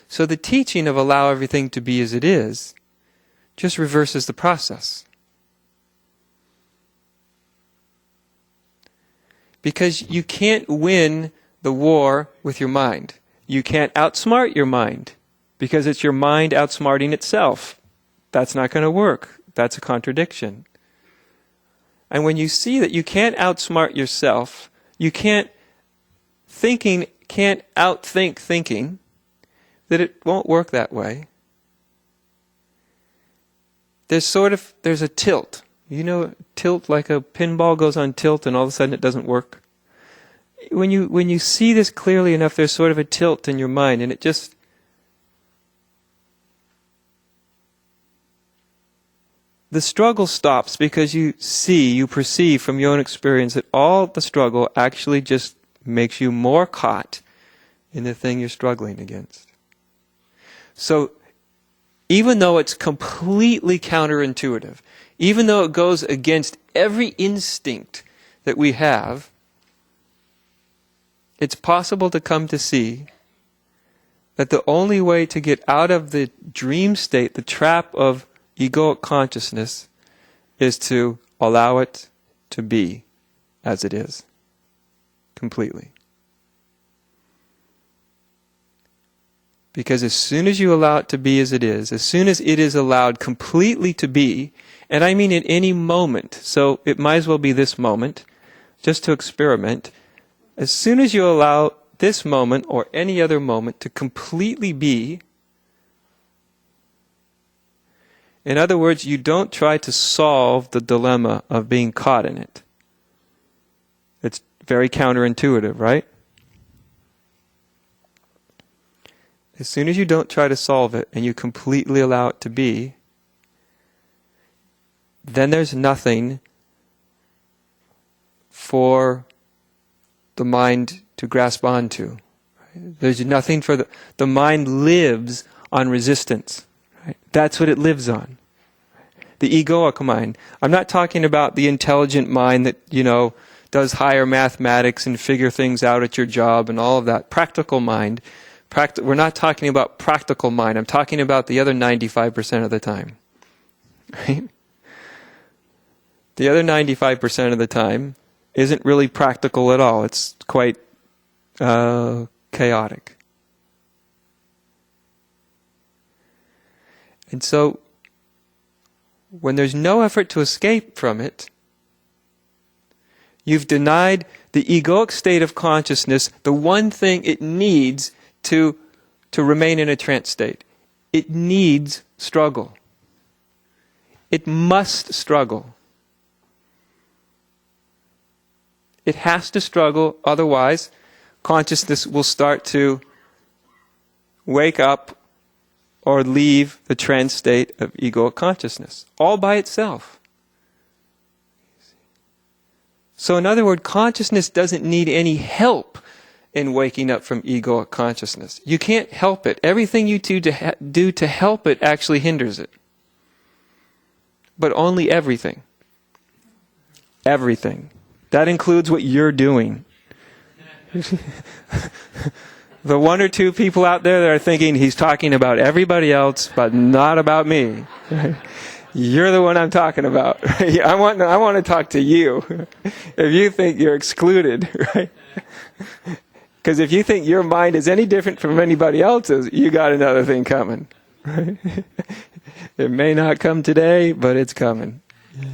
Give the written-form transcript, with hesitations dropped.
So the teaching of allow everything to be as it is just reverses the process. Because you can't win the war with your mind. You can't outsmart your mind, because it's your mind outsmarting itself. That's not going to work. That's a contradiction. And when you see that you can't outsmart yourself, thinking can't outthink thinking, that it won't work that way. There's a tilt. You know, tilt, like a pinball goes on tilt and all of a sudden it doesn't work. When you see this clearly enough, there's sort of a tilt in your mind, and it just... The struggle stops because you perceive from your own experience that all the struggle actually just makes you more caught in the thing you're struggling against. So, even though it's completely counterintuitive, even though it goes against every instinct that we have, it's possible to come to see that the only way to get out of the dream state, the trap of egoic consciousness, is to allow it to be as it is, completely. Because as soon as you allow it to be as it is, as soon as it is allowed completely to be, and I mean at any moment, so it might as well be this moment, just to experiment, as soon as you allow this moment or any other moment to completely be, in other words, you don't try to solve the dilemma of being caught in it. It's very counterintuitive, right? As soon as you don't try to solve it and you completely allow it to be, then there's nothing for the mind to grasp onto. Right? There's nothing for the mind lives on resistance. Right? That's what it lives on. The egoic mind. I'm not talking about the intelligent mind that, does higher mathematics and figure things out at your job and all of that. Practical mind. We're not talking about practical mind. I'm talking about the other 95% of the time. Right? The other 95% of the time isn't really practical at all. It's quite chaotic. And so, when there's no effort to escape from it, you've denied the egoic state of consciousness the one thing it needs to remain in a trance state. It needs struggle. It must struggle. It has to struggle, otherwise consciousness will start to wake up or leave the trance state of egoic consciousness, all by itself. So in other words, consciousness doesn't need any help in waking up from egoic consciousness. You can't help it. Everything you do to help it actually hinders it. But only everything. Everything. That includes what you're doing. The one or two people out there that are thinking he's talking about everybody else, but not about me. You're the one I'm talking about. I want to talk to you. If you think you're excluded, right? Because if you think your mind is any different from anybody else's, you got another thing coming. Right? It may not come today, but it's coming. Yeah.